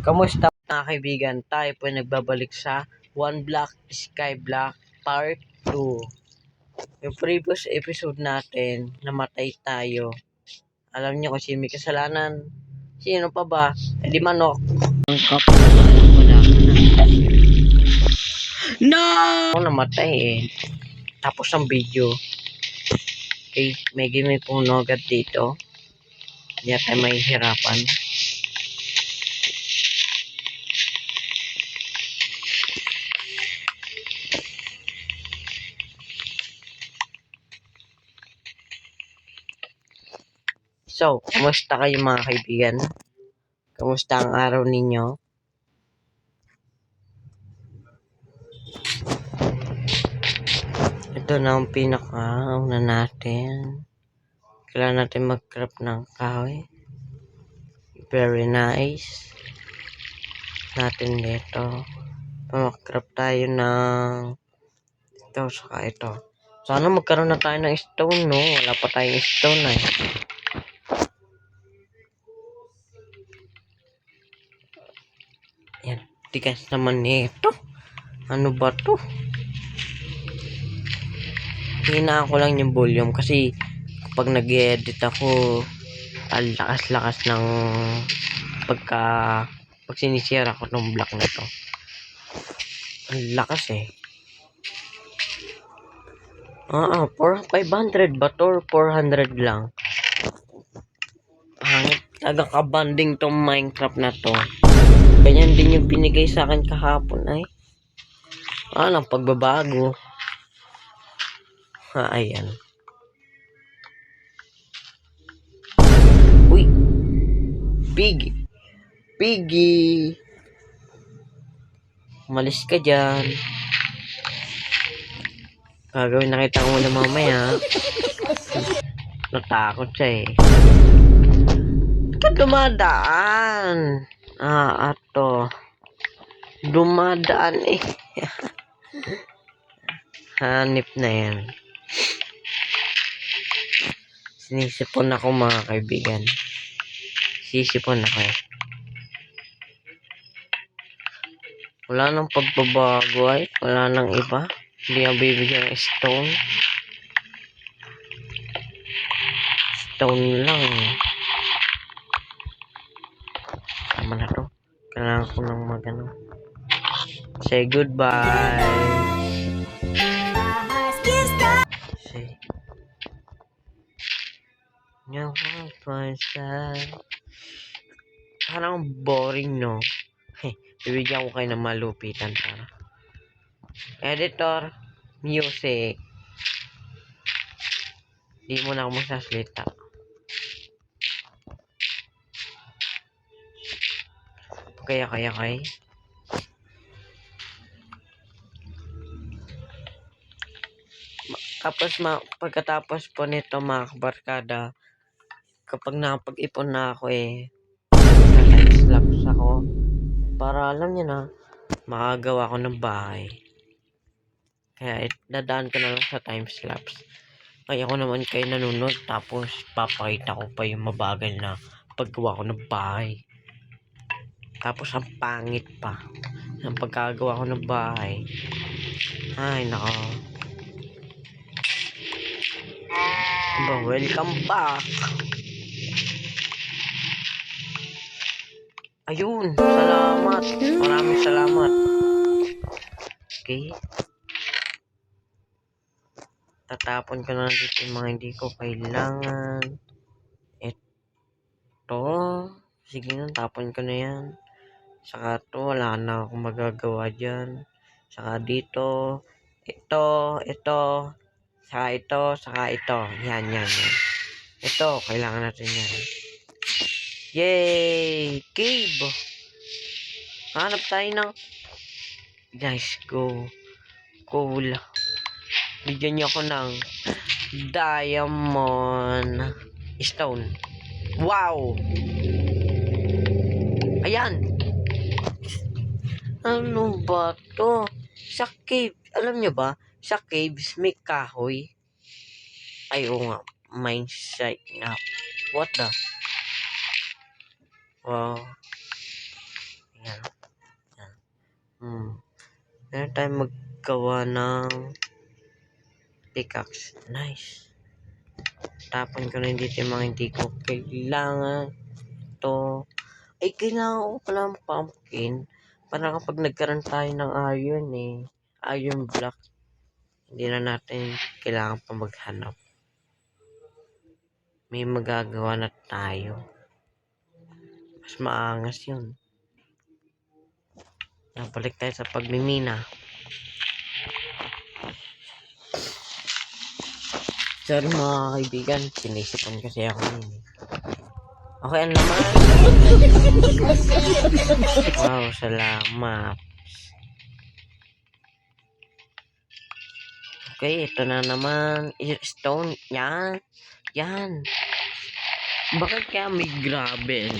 Kamusta mga kaibigan? Tayo po nagbabalik sa One Block Skyblock Part 2. Yung previous episode natin, namatay tayo. Alam niyo kung sino may kasalanan? Sino pa ba? Di Manok. Ang kapal, wala ka na. No! Ako namatay eh. Tapos ang video. Okay, may game po agad dito. Hindi tayo mahihirapan. So, kumusta kayo mga kaibigan? Kumusta ang araw ninyo? Ito na ang pinaka-una natin. Kailangan natin mag-craft ng kahoy. Very nice. Natin dito. Mag-craft tayo ng ito, saka ito. Sana magkaroon na tayo ng stone, no? Wala pa tayong stone, eh. Yan. Tigas naman nito. Ano ba to? Hinaan ko lang yung volume kasi kapag nag-edit ako, ang lakas-lakas ng pag sinishare ako ng block na to. Ang lakas eh. 500 ba to? 400 lang. Taga-kabanding tong Minecraft na to. Ganyan din yung binigay sa akin kahapon ay. Ang pagbabago. Ayan. Uy. Piggy. Umalis ka dyan. Gagawin nakita ko muna mamaya. Natakot siya eh. Ito dumadaan. Ato. Dumadaan eh. Hanip na yan. Sinisipon ako mga kaibigan. Sisipon ako eh. Wala nang pagbabago ay. Wala nang iba. Hindi ang bibigyan ng stone. Stone lang. Tama na to. Kailangan ko lang magano. Say goodbye. Say. No, parang boring, no? Bibigyan ko kayo ng malupitan para. Editor, music. Di mo na ako magsasalita. Kaya. Tapos pagkatapos po nito mga kabarkada, kapag nakapag-ipon na ako eh, time-lapse ako. Para alam niyo na, makagawa ko ng bahay. Kaya dadaan ko na lang sa time-lapse. Kaya ako naman kayo nanonood, tapos papakita ko pa yung mabagal na paggawa ko ng bahay. Tapos ang pangit pa ang pagkagawa ko ng bahay. Ay nako. Welcome back. Ayun, salamat. Maraming salamat. Okay. Tatapon ko na dito yung mga hindi ko kailangan. Ito. Sige na, tapon ko na yan. Saka to, wala na akong magagawa dyan. Saka dito. Ito. Saka ito. Yan. Ito, kailangan natin yan. Yay! Cave! Hanap tayo ng... Nice, go. Cool. Bigyan niyo ako ng diamond stone. Wow! Ayan! Ano ba to? Sa cave, alam niyo ba? Sa caves may kahoy. Ay, oo nga. Mine site na. What the? Wow. Meron tayong maggawa ng pickaxe. Nice. Tapon ko na dito yung mga hindi ko kailangan. Ito. Ay, kailangan ko pala ng pumpkin. Para kapag nagkaroon tayo ng iron iron block, hindi na natin kailangan pa maghanap. May magagawa na tayo. Mas maangas yun. Nabalik tayo sa pagmimina. Sorry mga kaibigan, sinisipan kasi ako yun. Okay, ano naman? Wow, salamat. Okay, ito na naman. Stone, yan. Yan. Bakit kaya may gravel?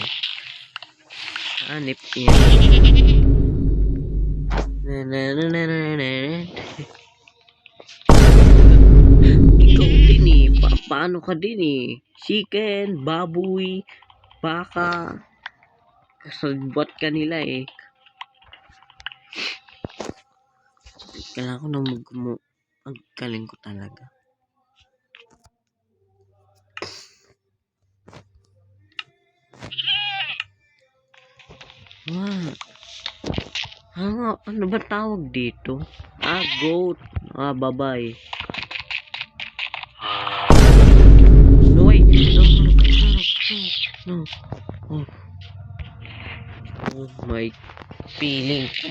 Hanip yan. Ikaw din paano ka din chicken, baboy, baka. Kasagbat ka nila Kailangan ko na ang galing ko talaga. Ano ba tawag dito? Goat. Babay. No, wait. No. Oh my feeling ko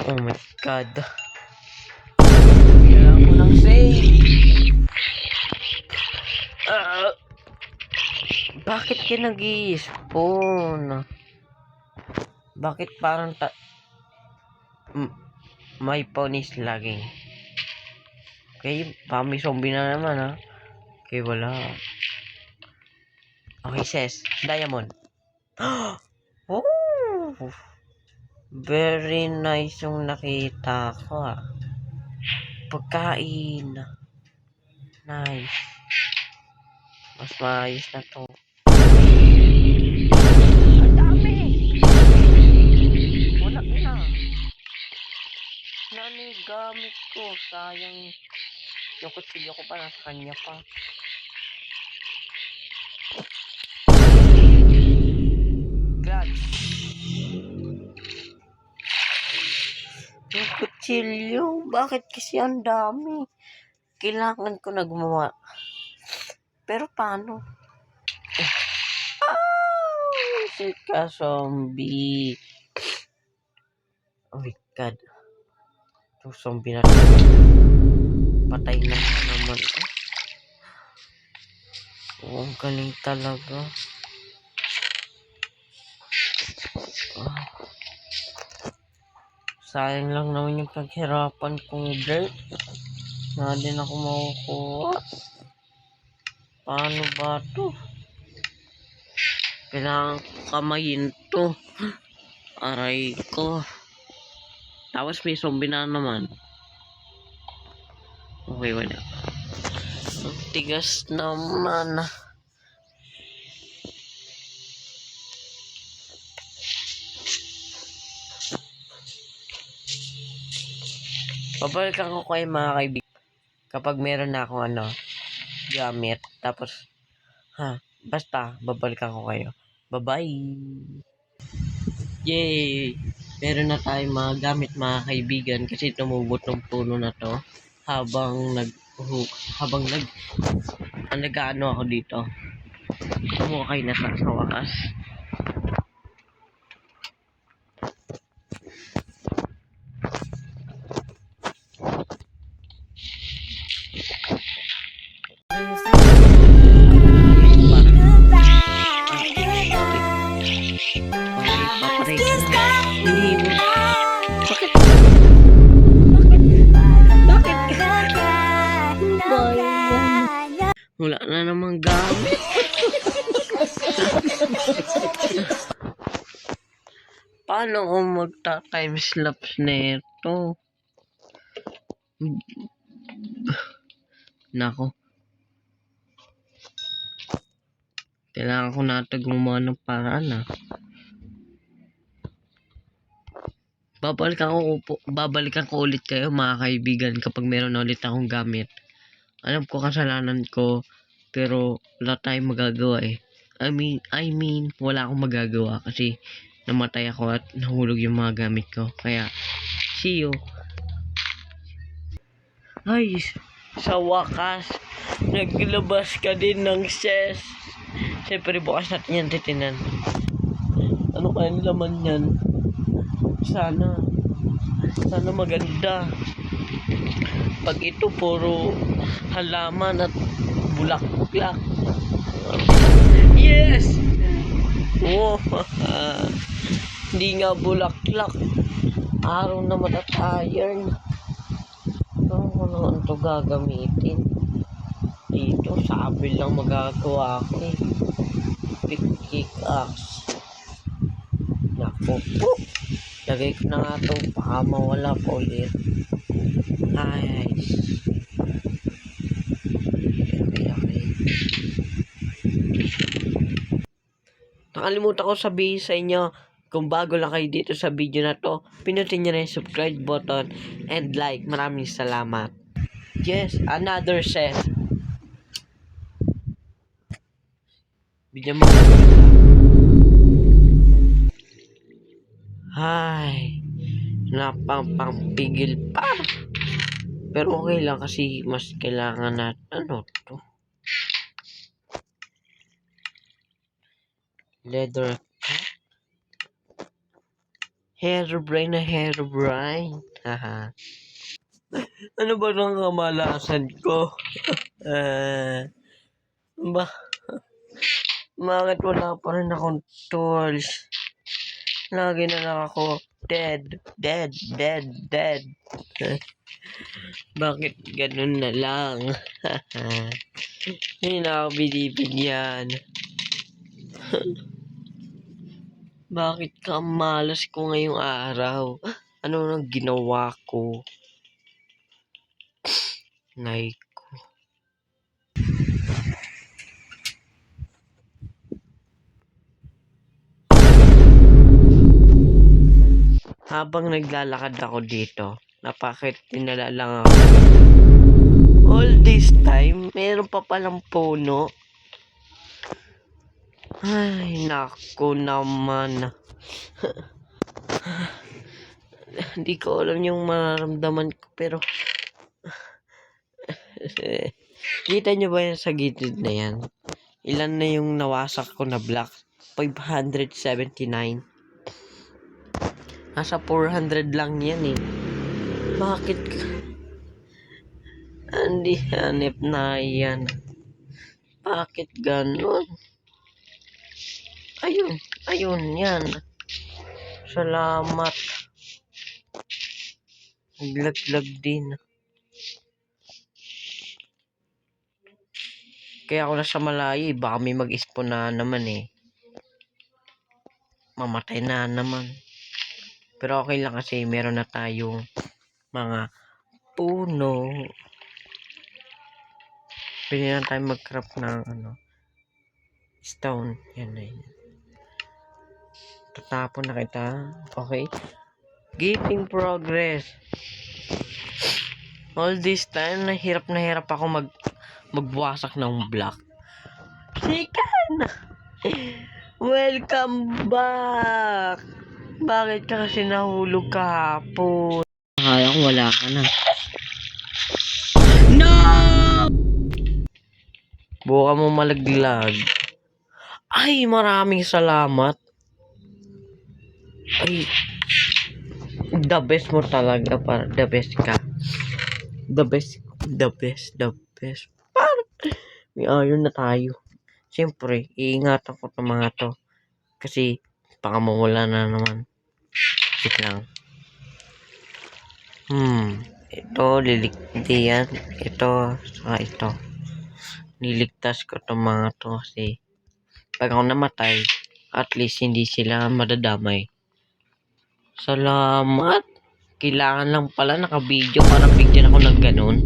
oh my god. Kailangan ko ng save. Bakit ka nag-i-spawn? Bakit parang my phone is lagging? Okay, may zombie na naman Okay, wala. Okay, sis. Diamond. Oh! Very nice yung nakita ko Pagkain. Nice. Mas maayos na to. Ang dami! Wala na. Gamit ko. Sayang. Yung kutsilyo ko pa nasa kanya pa. God. Yung kutsilyo. Bakit kasi ang dami? Kailangan ko na gumawa. Pero paano? Shit ka, zombie. Oh my god. Itong zombie na patay na naman. Ang galing talaga. Sayang lang naman yung paghirapan kong dirt. Na din ako makukuha. Paano ba to? Kailangan kamayin to. Aray ko. Tapos may zombie na naman. Okay, wala. Ang tigas naman. Babalikan ko kayo mga kaibigan. Kapag meron na akong gamit. Tapos, basta, babalikan ko kayo. Bye-bye! Yay! Meron na tayong mga gamit mga kaibigan kasi tumubot ng puno na to habang nag-ano ako dito. Tumukay na sa wakas. Wala na namang gamit. Paano kung magta-timelapse nito? Nako. Kailangan ko na gumawa ng paraan Babalikan ko ulit kayo mga kaibigan kapag meron na ulit akong gamit. Alam ko kasalanan ko, pero wala tayong magagawa I mean, wala akong magagawa kasi namatay ako at nahulog yung mga gamit ko. Kaya, see you. Ay, sa wakas, naglabas ka din ng ses. Siyempre, bukas natin yan titinan. Ano kayang laman yan? Sana maganda. Pag ito puro halaman at bulaklak. Yes! Oh, hindi nga bulaklak. Araw na matatayan. Ano naman ito gagamitin? Dito, sabi lang magagawa ko Pickaxe. Naku po. Lagay ko na nga ito. Baka mawala pa ulit. Nice. Okay. Nakalimutan ko sabihin sa inyo, kung bago lang kayo dito sa video na to, pinutin nyo na yung subscribe button and like. Maraming salamat. Yes, another set. Bigyan mo. Ay, napampigil pa. Pero okay lang kasi mas kailangan na to. Leather cap. Herobrine na Herobrine. Haha. Ano ba nang kamalasan ko? Bakit wala pa rin akong tools? Lagi na lang ako dead. Bakit ganun na lang? Hindi na ako binibigyan. Bakit ka malas ko ngayong araw? Ano nang ginawa ko? Nay ko. Habang naglalakad ako dito, dinala lang ako. All this time, meron pa palang puno. Ay, naku naman. Hindi ko alam yung mararamdaman ko, pero kita nyo ba yan sa gilid na yan? Ilan na yung nawasak ko na block? 579. Nasa 400 lang yan Bakit? Hindi hanip na yan. Bakit ganun? Ayun yan. Salamat. Naglaglag din. Kaya ako nasa malayo baka may mag-spawn na naman mamatay na naman. Pero okay lang kasi meron na tayong mga puno. Pwede na tayo mag-craft ng stone. Yan na yun. Tatapon na kita. Okay. Giving progress. All this time, na hirap ako magbuwasak ng block. Chicken! Welcome back! Bakit ka kasi nahulog kahapon? Akala ko wala ka na. No! Buka mo malaglag. Ay, maraming salamat. Ay, the best mo talaga. The best ka. The best. May iron na tayo. Siyempre, iingatan ko itong mga to. Kasi, baka mawala na naman. Wait lang. Ito, liligtas yan. Ito, saka ito. Niligtas ko itong mga to kasi pag ako namatay, at least hindi sila madadamay. Salamat. Kailangan lang pala naka-video para bigyan ako ng ganun.